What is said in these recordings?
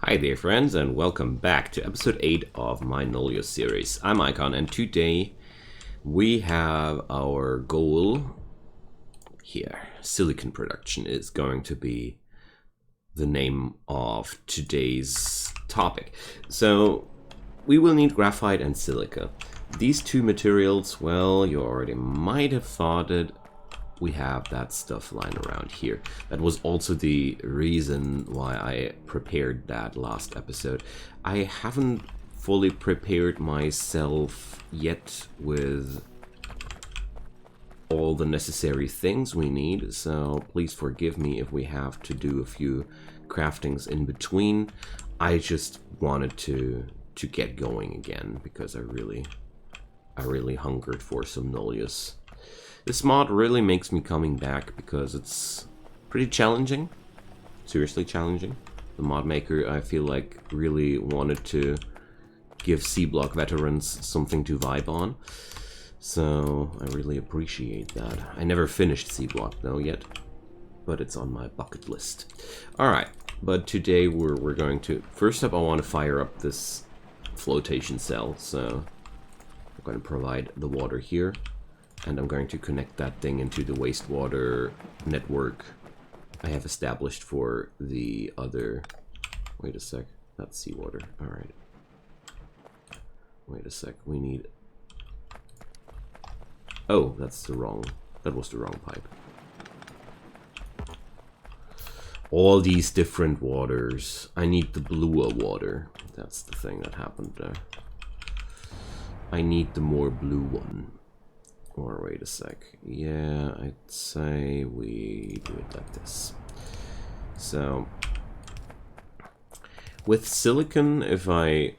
Hi there friends, and welcome back to episode 8 of my Nullius series. I'm Icon, and today we have our goal here. Silicon production is going to be the name of today's topic. So we will need graphite and silica. These two materials, well, you already might have thought it. We have that stuff lying around here. That was also the reason why I prepared that last episode. I haven't fully prepared myself yet with all the necessary things we need, so please forgive me if we have to do a few craftings in between. I just wanted to get going again because I really hungered for some Nullius. This mod really makes me coming back because it's pretty challenging, seriously challenging. The mod maker, I feel like, really wanted to give C-Block veterans something to vibe on, so I really appreciate that. I never finished C-Block though yet, but it's on my bucket list. Alright, but today we're going to, first up I want to fire up this flotation cell, so I'm going to provide the water here. And I'm going to connect that thing into the wastewater network I have established for the other... Wait a sec, that's seawater. Alright. Wait a sec, we need... Oh, that was the wrong pipe. All these different waters. I need the bluer water. That's the thing that happened there. I need the more blue one. Or wait a sec. Yeah, I'd say we do it like this. So with silicon, if I'm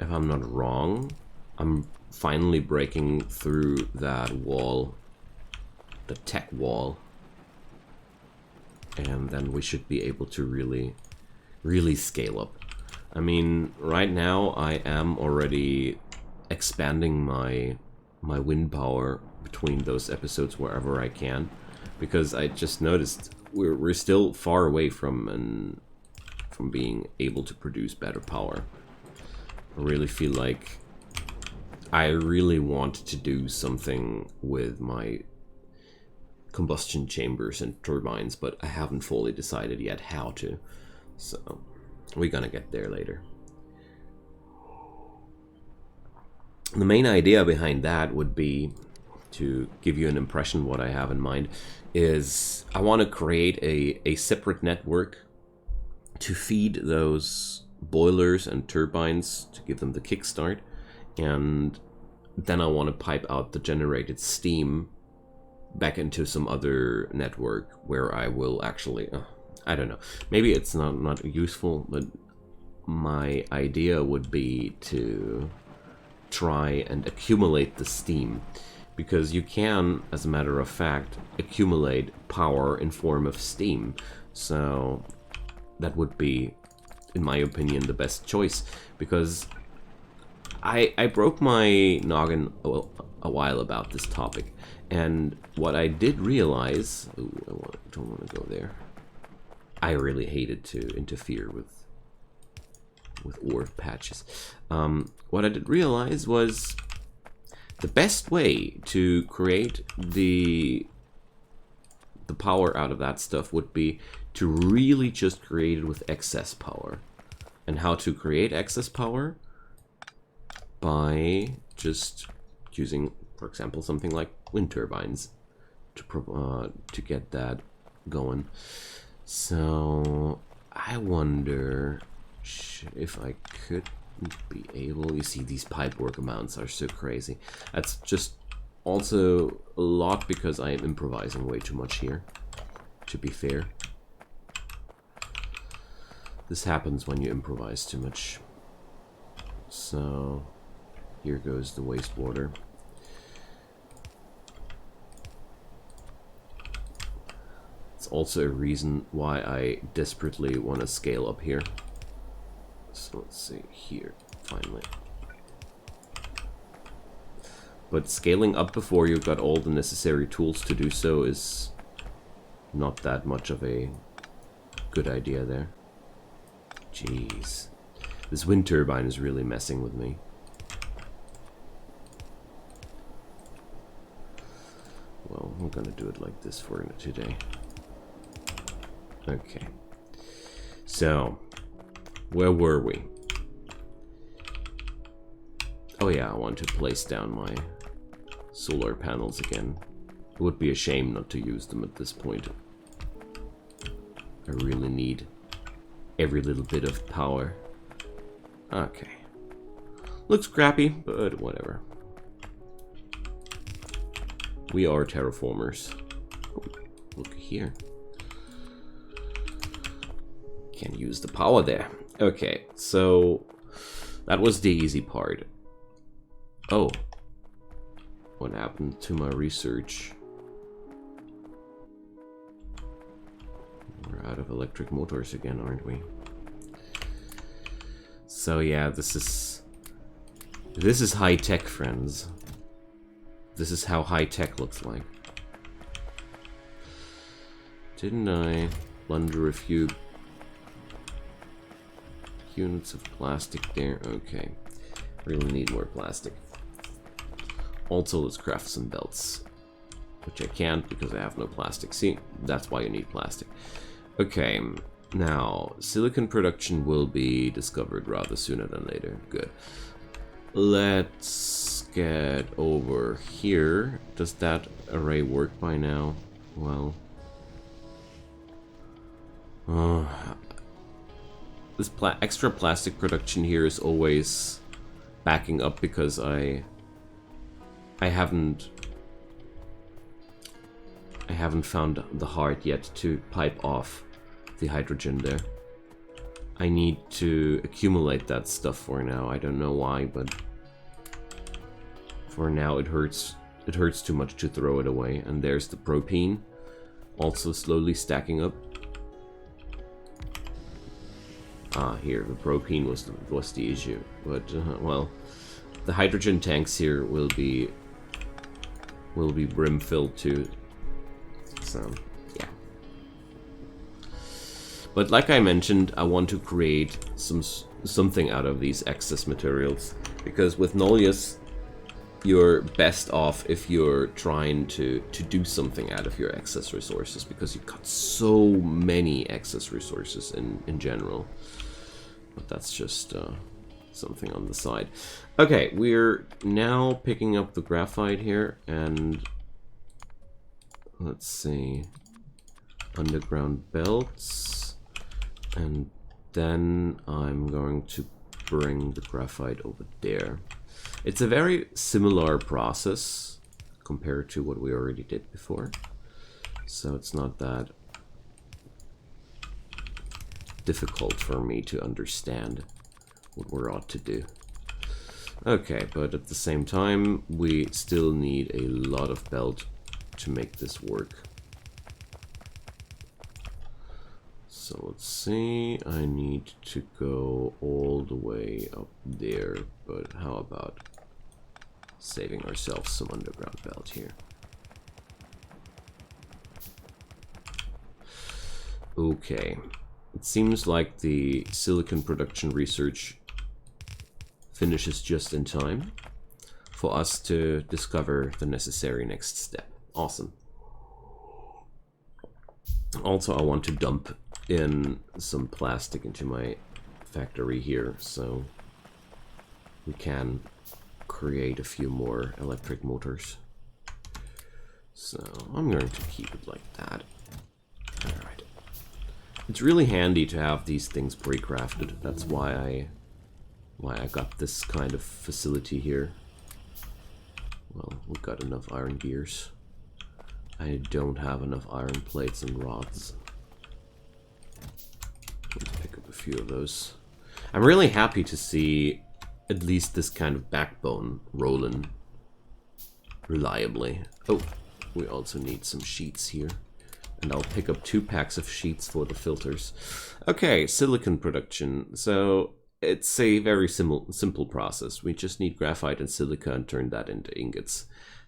not wrong, I'm finally breaking through that wall, the tech wall, and then we should be able to really scale up. I mean, right now I am already expanding my wind power between those episodes wherever I can, because I just noticed we're still far away from being able to produce better power. I really feel like I really want to do something with my combustion chambers and turbines, but I haven't fully decided yet how to, so we're gonna get there later. The main idea behind that would be, to give you an impression what I have in mind, is I want to create a separate network to feed those boilers and turbines to give them the kickstart, and then I want to pipe out the generated steam back into some other network where I will actually, I don't know, maybe it's not useful, but my idea would be to try and accumulate the steam, because you can, as a matter of fact, accumulate power in form of steam. So that would be, in my opinion, the best choice, because I broke my noggin a while about this topic, and what I did realize, ooh, I don't want to go there. I really hated to interfere with ore patches. What I did realize was the best way to create the power out of that stuff would be to really just create it with excess power. And how to create excess power? By just using, for example, something like wind turbines to get that going. So I wonder if I could be able, you see, these pipework amounts are so crazy. That's just also a lot because I am improvising way too much here, to be fair. This happens when you improvise too much. So here goes the wastewater. It's also a reason why I desperately want to scale up here. So let's see here, finally. But scaling up before you've got all the necessary tools to do so is not that much of a good idea there. Jeez. This wind turbine is really messing with me. Well, I'm gonna do it like this for today. Okay. So, where were we? Oh yeah, I want to place down my solar panels again. It would be a shame not to use them at this point. I really need every little bit of power. Okay. Looks crappy, but whatever. We are terraformers. Oh, look here. Can use the power there. Okay, so that was the easy part. Oh. What happened to my research? We're out of electric motors again, aren't we? So yeah, this is high tech, friends. This is how high tech looks like. Didn't I plunder a few units of plastic there? Okay. Really need more plastic. Also, let's craft some belts. Which I can't because I have no plastic. See, that's why you need plastic. Okay, now, silicon production will be discovered rather sooner than later. Good. Let's get over here. Does that array work by now? Well... this extra plastic production here is always backing up because I haven't found the heart yet to pipe off the hydrogen there. I need to accumulate that stuff for now. I don't know why, but for now it hurts too much to throw it away. And there's the propene also slowly stacking up. Ah, here the propene was the issue, but well, the hydrogen tanks here will be brim filled too. So yeah. But like I mentioned, I want to create something out of these excess materials, because with Nullius you're best off if you're trying to do something out of your excess resources, because you've got so many excess resources in general. But that's just something on the side. Okay, we're now picking up the graphite here, and let's see, underground belts, and then I'm going to bring the graphite over there. It's a very similar process compared to what we already did before, so it's not that difficult for me to understand what we ought to do. Okay, but at the same time, we still need a lot of belt to make this work. So let's see, I need to go all the way up there, but how about saving ourselves some underground belt here? Okay. It seems like the silicon production research finishes just in time for us to discover the necessary next step. Awesome. Also, I want to dump in some plastic into my factory here, so we can create a few more electric motors. So I'm going to keep it like that. Alright. It's really handy to have these things pre-crafted. That's why I got this kind of facility here. Well, we've got enough iron gears. I don't have enough iron plates and rods. Let's pick up a few of those. I'm really happy to see at least this kind of backbone rolling reliably. Oh, we also need some sheets here. And I'll pick up 2 packs of sheets for the filters. Okay, silicon production. So it's a very simple process. We just need graphite and silica and turn that into ingots.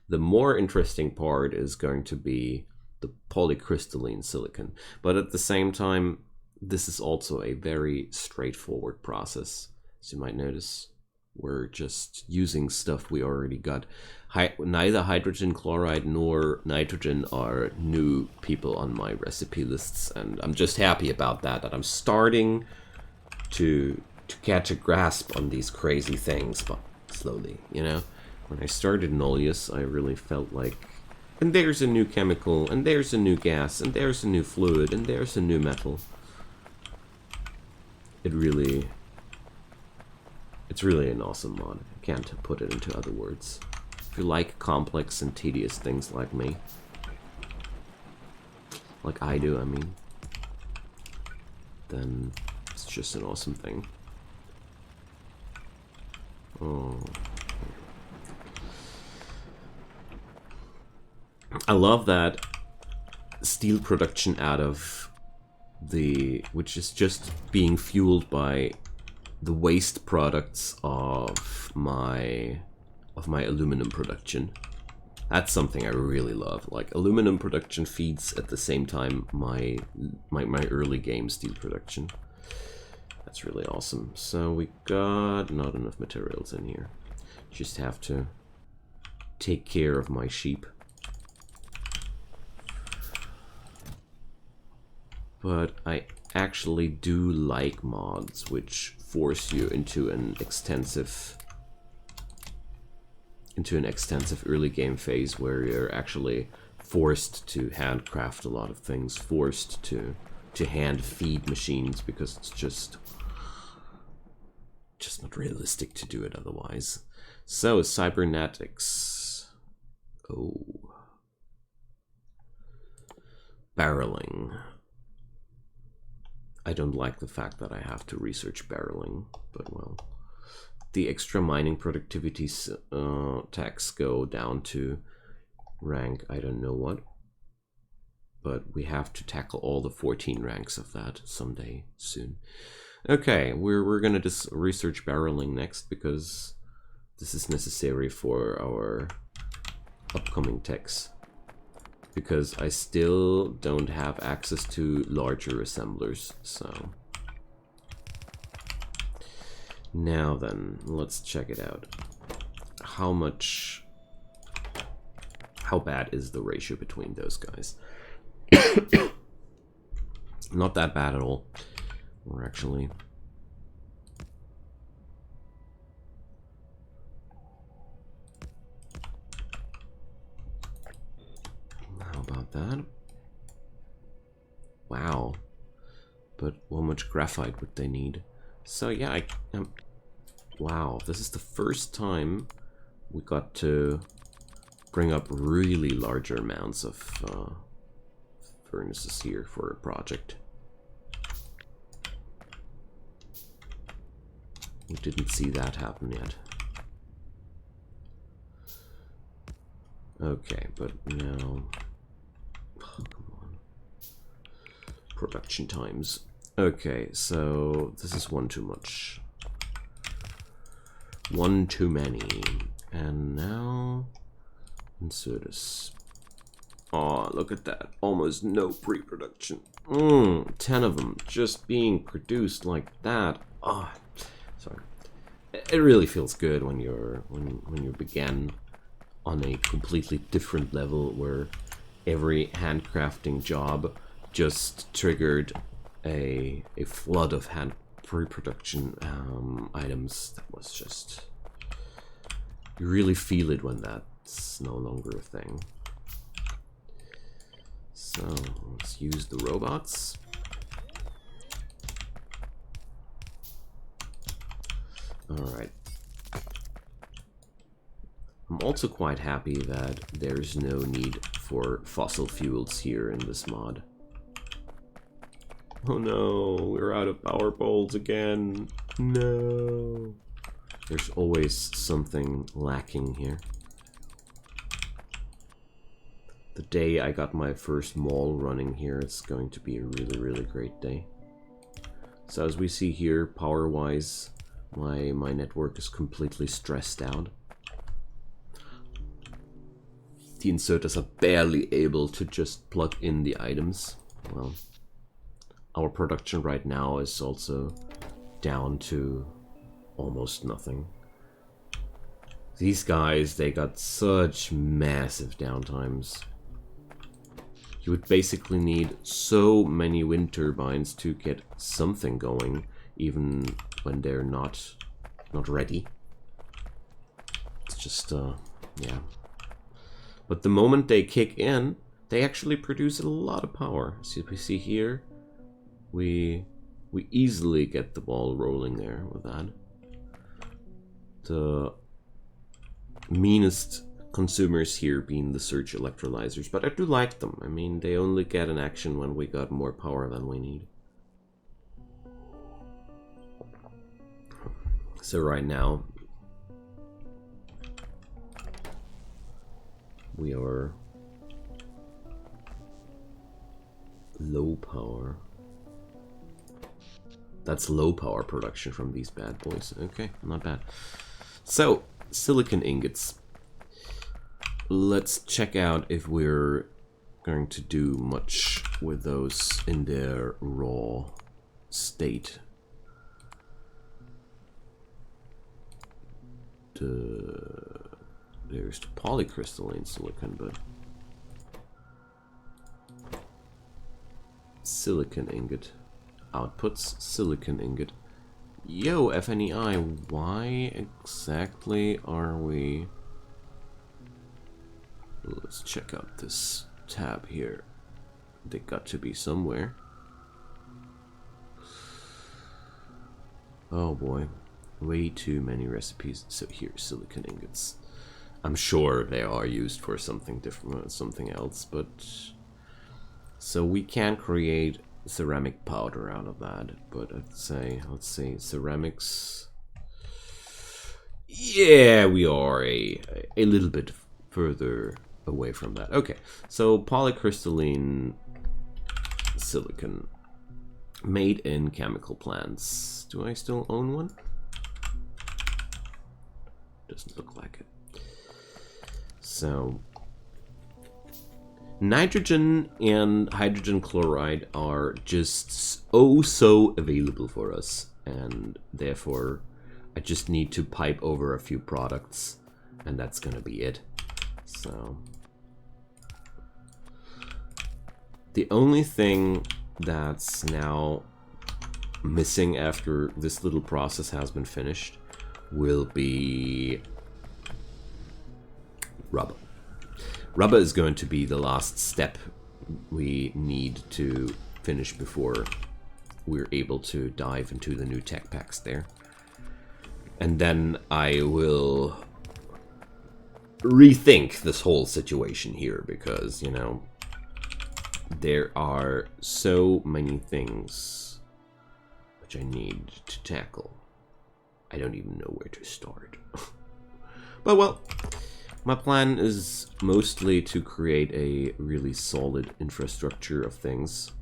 The more interesting part is going to be the polycrystalline silicon. But at the same time, this is also a very straightforward process, as you might notice. We're just using stuff we already got. Neither hydrogen chloride nor nitrogen are new people on my recipe lists, and I'm just happy about that, that I'm starting to catch a grasp on these crazy things, but slowly, you know? When I started Nullius, I really felt like, and there's a new chemical, and there's a new gas, and there's a new fluid, and there's a new metal. It's really an awesome mod. I can't put it into other words. If you like complex and tedious things like me, like I do, I mean, then it's just an awesome thing. Oh. I love that steel production out of which is just being fueled by the waste products of my aluminum production. That's something I really love. Like, aluminum production feeds at the same time my early game steel production. That's really awesome. So we got not enough materials in here. Just have to take care of my sheep. But I actually do like mods which force you into an extensive early game phase where you're actually forced to handcraft a lot of things, forced to hand feed machines, because it's just not realistic to do it otherwise. So cybernetics. Oh. Barreling. I don't like the fact that I have to research barreling, but well. The extra mining productivity tax go down to rank, I don't know what. But we have to tackle all the 14 ranks of that someday soon. Okay, we're gonna just research barreling next, because this is necessary for our upcoming techs. Because I still don't have access to larger assemblers, so. Now then, let's check it out. How bad is the ratio between those guys? Not that bad at all. We're actually... How about that? Wow. But how much graphite would they need? So yeah, wow, this is the first time we got to bring up really larger amounts of furnaces here for a project. We didn't see that happen yet. Okay, but now... Oh, come on. Production times. Okay, so this is one too much. One too many. And now... insert us. Oh, look at that. Almost no pre-production. 10 of them just being produced like that. Oh, sorry. It really feels good when you begin on a completely different level where every handcrafting job just triggered a flood of hand pre-production items. That was just... You really feel it when that's no longer a thing. So, let's use the robots. Alright. I'm also quite happy that there's no need for fossil fuels here in this mod. Oh no, we're out of power poles again. No. There's always something lacking here. The day I got my first mall running here, it's going to be a really, really great day. So as we see here, power-wise, my network is completely stressed out. The inserters are barely able to just plug in the items. Well, our production right now is also down to almost nothing. These guys, they got such massive downtimes. You would basically need so many wind turbines to get something going, even when they're not ready. It's just, yeah. But the moment they kick in, they actually produce a lot of power. So we see here, we easily get the ball rolling there with that. The meanest consumers here being the surge electrolyzers, but I do like them. I mean, they only get an action when we got more power than we need. So right now, we are low power. That's low power production from these bad boys. Okay, not bad. So, silicon ingots. Let's check out if we're going to do much with those in their raw state. There's the polycrystalline silicon, but silicon ingot outputs, silicon ingot. Yo, FNEI, why exactly are we... Let's check out this tab here. They got to be somewhere. Oh boy, way too many recipes. So here, silicon ingots. I'm sure they are used for something different, something else, but... So we can create ceramic powder out of that, but let's say ceramics. Yeah, we are a little bit further away from that. Okay, so polycrystalline silicon made in chemical plants. Do I still own one? Doesn't look like it. So nitrogen and hydrogen chloride are just oh so available for us, and therefore I just need to pipe over a few products, and that's gonna be it. So the only thing that's now missing after this little process has been finished will be rubber. Rubber is going to be the last step we need to finish before we're able to dive into the new tech packs there. And then I will rethink this whole situation here, because, you know, there are so many things which I need to tackle. I don't even know where to start. But well, my plan is mostly to create a really solid infrastructure of things.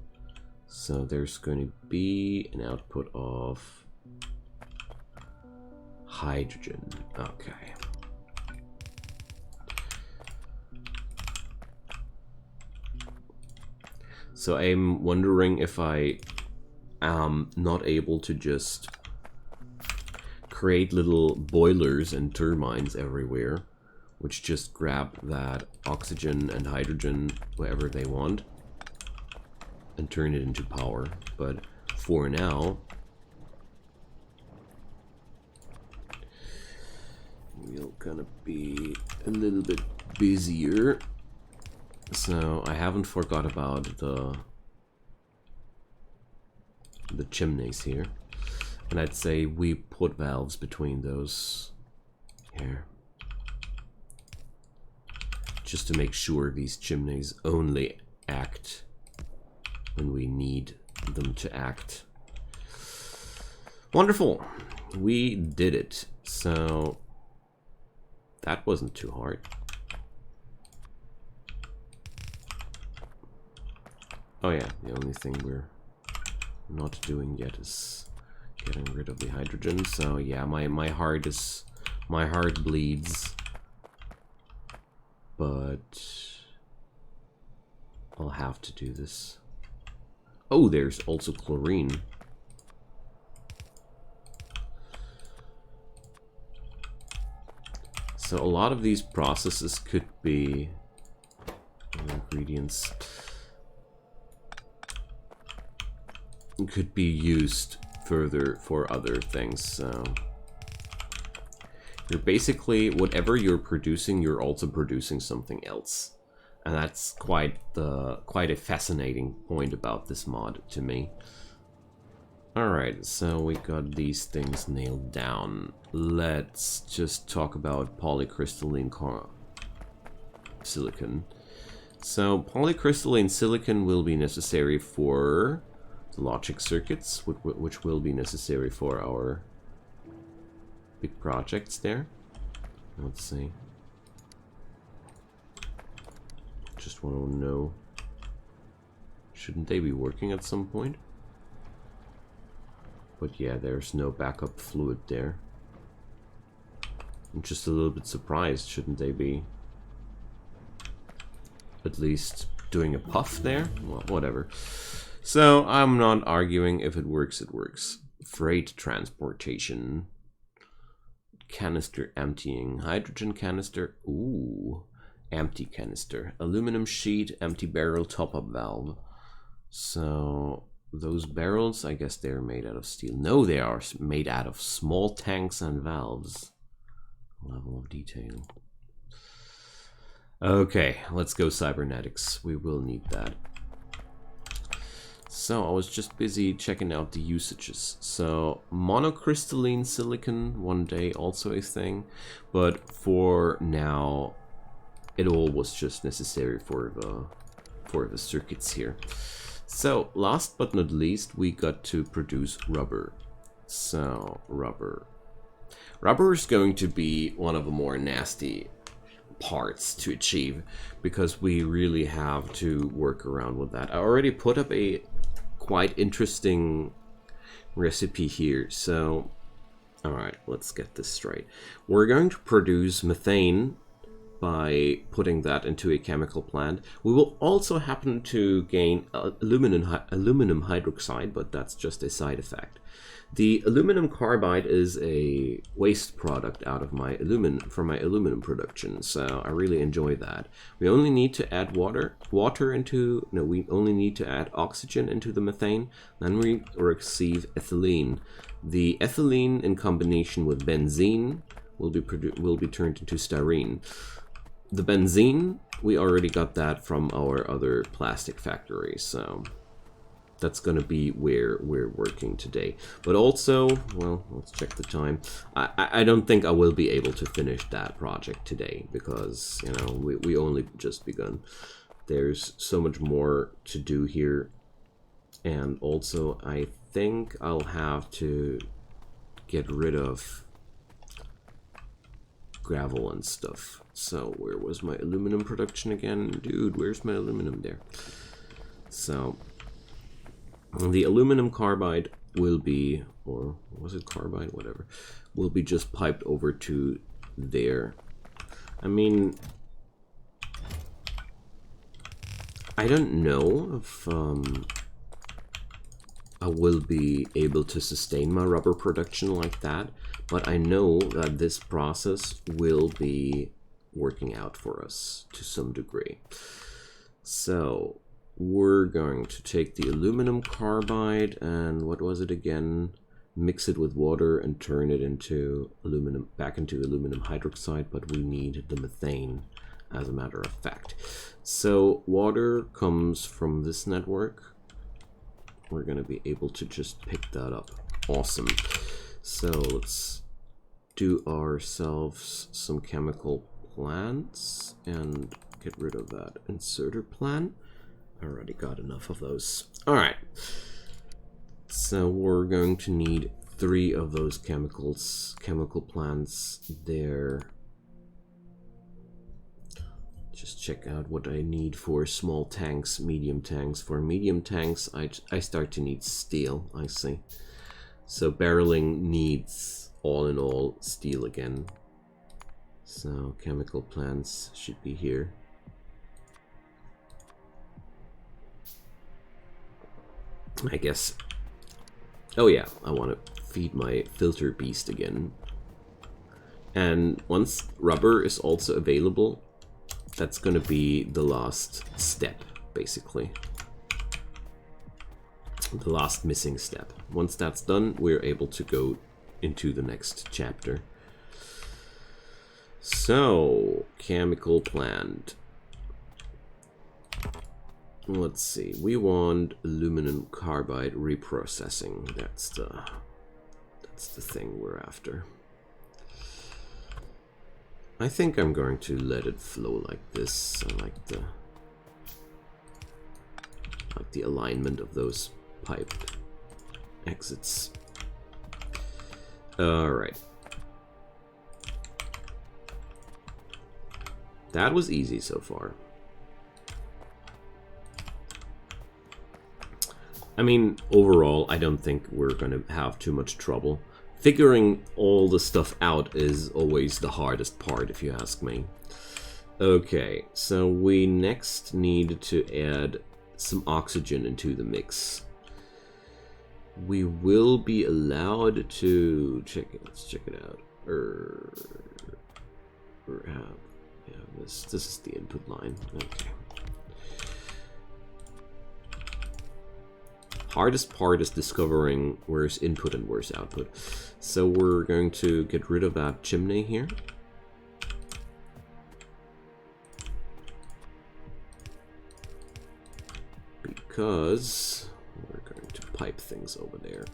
So there's going to be an output of hydrogen. Okay. So I'm wondering if I am not able to just create little boilers and turbines everywhere, which just grab that oxygen and hydrogen wherever they want and turn it into power. But for now, we're gonna be a little bit busier. So I haven't forgot about the chimneys here, and I'd say we put valves between those here, just to make sure these chimneys only act when we need them to act. Wonderful, we did it. So that wasn't too hard. Oh yeah, the only thing we're not doing yet is getting rid of the hydrogen. So yeah, my heart bleeds, but I'll have to do this. Oh, there's also chlorine. So a lot of these processes could be ingredients could be used further for other things. So you're basically, whatever you're producing, you're also producing something else. And that's quite a fascinating point about this mod to me. Alright, so we got these things nailed down. Let's just talk about polycrystalline silicon. So polycrystalline silicon will be necessary for the logic circuits, which will be necessary for our big projects there. Let's see. Just want to know, shouldn't they be working at some point? But yeah, there's no backup fluid there. I'm just a little bit surprised. Shouldn't they be at least doing a puff there? Well, whatever. So I'm not arguing. If it works, it works. Freight transportation. Canister emptying. Hydrogen canister. Ooh. Empty canister. Aluminum sheet. Empty barrel. Top-up valve. So those barrels, I guess they're made out of steel. No, they are made out of small tanks and valves. Level of detail. Okay, let's go cybernetics. We will need that. So I was just busy checking out the usages. So monocrystalline silicon, one day also a thing, but for now it all was just necessary for the circuits here. So last but not least, we got to produce rubber. So rubber is going to be one of the more nasty parts to achieve, because we really have to work around with that. I already put up a quite interesting recipe here. So all right, let's get this straight. We're going to produce methane by putting that into a chemical plant. We will also happen to gain aluminum hydroxide, but that's just a side effect. The aluminum carbide is a waste product out of my aluminum production, so I really enjoy that. We only need to add we only need to add oxygen into the methane, then we receive ethylene. The ethylene in combination with benzene will be turned into styrene. The benzene, we already got that from our other plastic factory, so that's gonna be where we're working today. But also, well, let's check the time. I don't think I will be able to finish that project today, because, you know, we only just begun. There's so much more to do here, and also I think I'll have to get rid of gravel and stuff. So where was my aluminum production again? Dude, where's my aluminum there? So the aluminum carbide will be, or was it carbide? Whatever. Will be just piped over to there. I mean, I don't know if I will be able to sustain my rubber production like that, but I know that this process will be working out for us to some degree. So we're going to take the aluminum carbide and, what was it again, mix it with water and turn it into back into aluminum hydroxide, but we need the methane as a matter of fact. So water comes from this network. We're going to be able to just pick that up. Awesome. So let's do ourselves some chemical plants and get rid of that inserter plant. I already got enough of those. All right. So we're going to need 3 of those chemical plants there. Just check out what I need for small tanks, medium tanks. For medium tanks, I start to need steel, I see. So barreling needs, all in all, steel again. So chemical plants should be here. I guess... Oh yeah, I want to feed my filter beast again. And once rubber is also available, that's going to be the last step, basically. The last missing step. Once that's done, we're able to go into the next chapter. So, chemical plant. Let's see, we want aluminum carbide reprocessing. That's the thing we're after. I think I'm going to let it flow like this. I like the alignment of those pipe exits. Alright. That was easy so far. I mean, overall, I don't think we're going to have too much trouble. Figuring all the stuff out is always the hardest part, if you ask me. Okay, so we next need to add some oxygen into the mix. We will be allowed to check it. Let's check it out. Yeah, this is the input line. Okay. Hardest part is discovering where's input and where's output. So we're going to get rid of that chimney here. Because we're going to pipe things over there.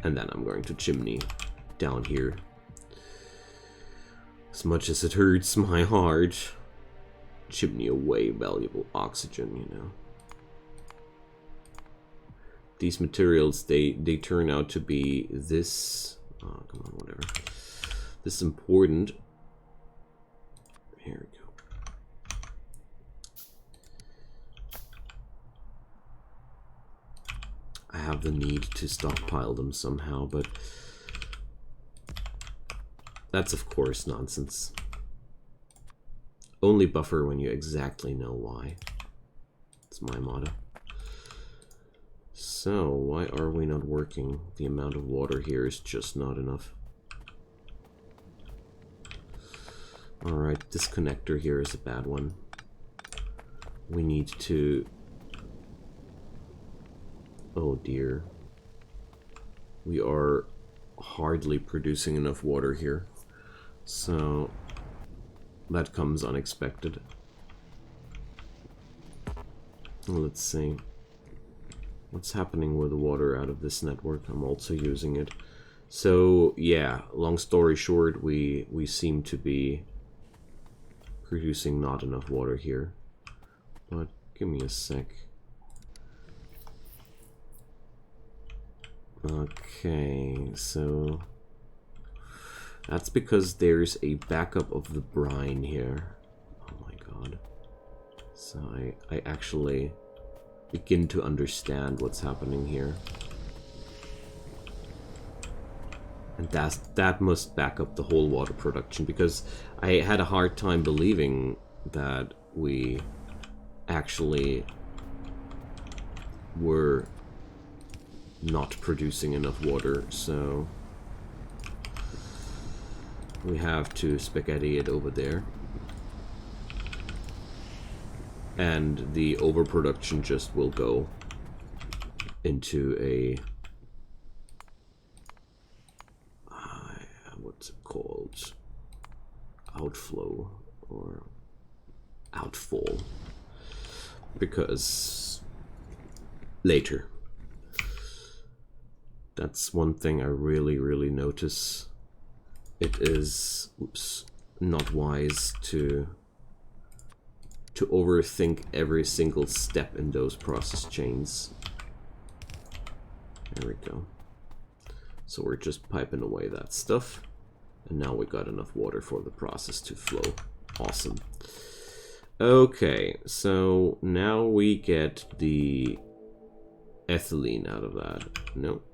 And then I'm going to chimney down here. As much as it hurts my heart, chimney away valuable oxygen, you know. These materials, they turn out to be this, oh, come on, whatever, this important. Here we go. I have the need to stockpile them somehow, but that's of course nonsense. Only buffer when you exactly know why. It's my motto. So, why are we not working? The amount of water here is just not enough. Alright, this connector here is a bad one. We need to... Oh dear. We are hardly producing enough water here. So, that comes unexpected. Let's see. What's happening with the water out of this network? I'm also using it. So, yeah, long story short, we seem to be producing not enough water here. But give me a sec. Okay, so that's because there's a backup of the brine here. Oh my god. So I actually begin to understand what's happening here. And that must back up the whole water production, because I had a hard time believing that we actually were not producing enough water, so we have to spaghetti it over there. And the overproduction just will go into a what's it called? Outflow or outfall. Because later. That's one thing I really notice. It is, oops, not wise to overthink every single step in those process chains. There we go. So we're just piping away that stuff, and now we got enough water for the process to flow. Awesome. Okay, so now we get the ethylene out of that. Nope.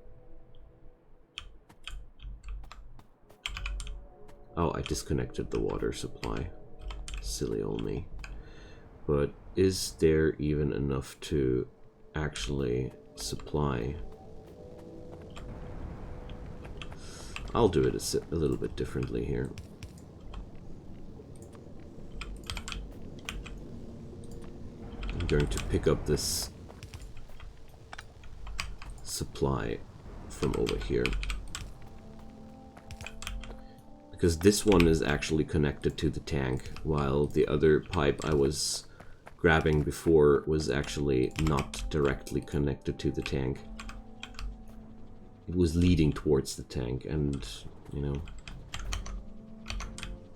Oh, I disconnected the water supply. Silly old me. But is there even enough to actually supply. I'll do it a little bit differently here. I'm going to pick up this supply from over here, because this one is actually connected to the tank, while the other pipe I was grabbing before was actually not directly connected to the tank. It was leading towards the tank, and you know,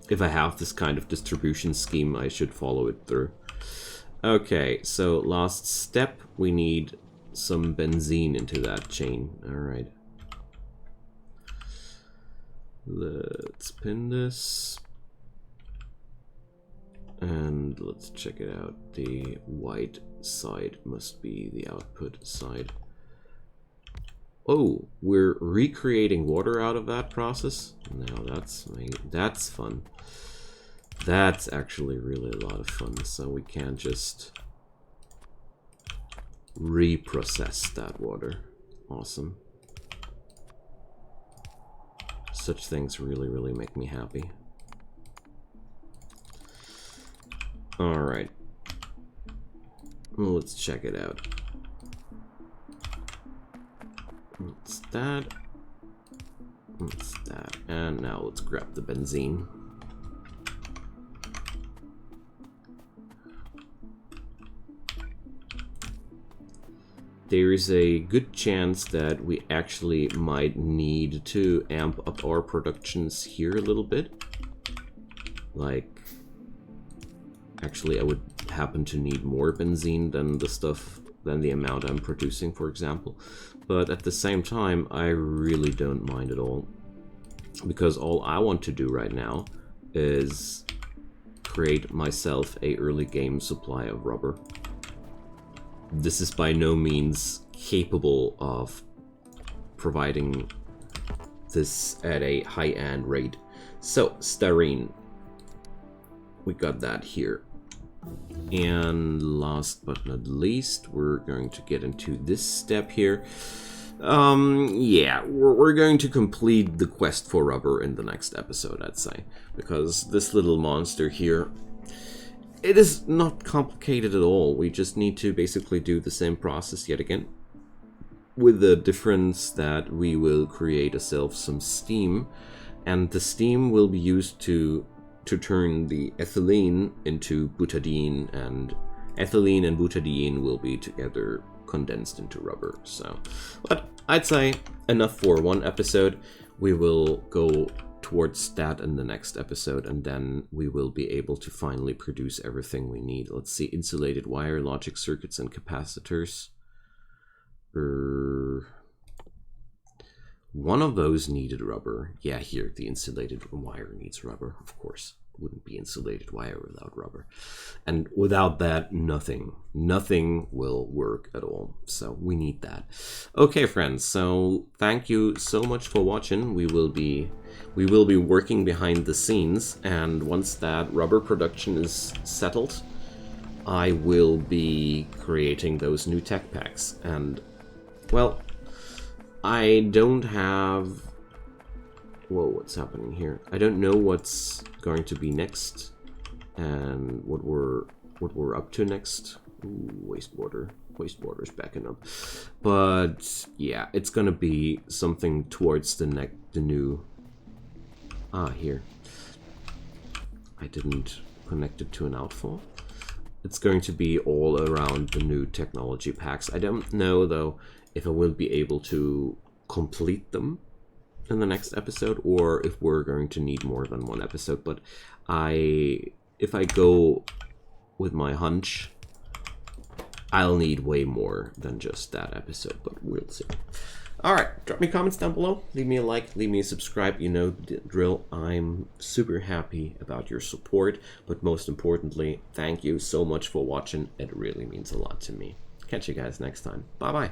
if I have this kind of distribution scheme, I should follow it through. Okay, so last step, we need some benzene into that chain. All right. Let's pin this. And let's check it out. The white side must be the output side. Oh, we're recreating water out of that process? Now that's fun. That's actually really a lot of fun. So we can just reprocess that water. Awesome. Such things really, really make me happy. Alright. Well, let's check it out. What's that? What's that? And now let's grab the benzene. There is a good chance that we actually might need to amp up our productions here a little bit. Like, actually I would happen to need more benzene than the amount I'm producing, for example. But at the same time, I really don't mind at all, because all I want to do right now is create myself a early game supply of rubber. This is by no means capable of providing this at a high-end rate. So, styrene. We got that here. And last but not least, we're going to get into this step here. Yeah, we're going to complete the quest for rubber in the next episode, I'd say. Because this little monster here, it is not complicated at all. We just need to basically do the same process yet again, with the difference that we will create ourselves some steam, and the steam will be used to turn the ethylene into butadiene, and ethylene and butadiene will be together condensed into rubber. So, but I'd say enough for one episode. We will go towards that in the next episode, and then we will be able to finally produce everything we need. Let's see, insulated wire, logic circuits, and capacitors. One of those needed rubber. Yeah, here, the insulated wire needs rubber, of course. Wouldn't be insulated wire without rubber. And without that, nothing will work at all. So we need that. Okay, friends, so thank you so much for watching. We will be working behind the scenes, and once that rubber production is settled, I will be creating those new tech packs. And, well, I don't have... Whoa, what's happening here? I don't know what's going to be next, and what we're up to next. Ooh, wastewater's backing up. But yeah, it's gonna be something towards the new. Here. I didn't connect it to an outfall. It's going to be all around the new technology packs. I don't know though if I will be able to complete them in the next episode, or if we're going to need more than one episode. But if I go with my hunch, I'll need way more than just that episode, but we'll see. Alright, drop me comments down below, leave me a like, leave me a subscribe, you know the drill. I'm super happy about your support, but most importantly, thank you so much for watching. It really means a lot to me. Catch you guys next time. Bye bye.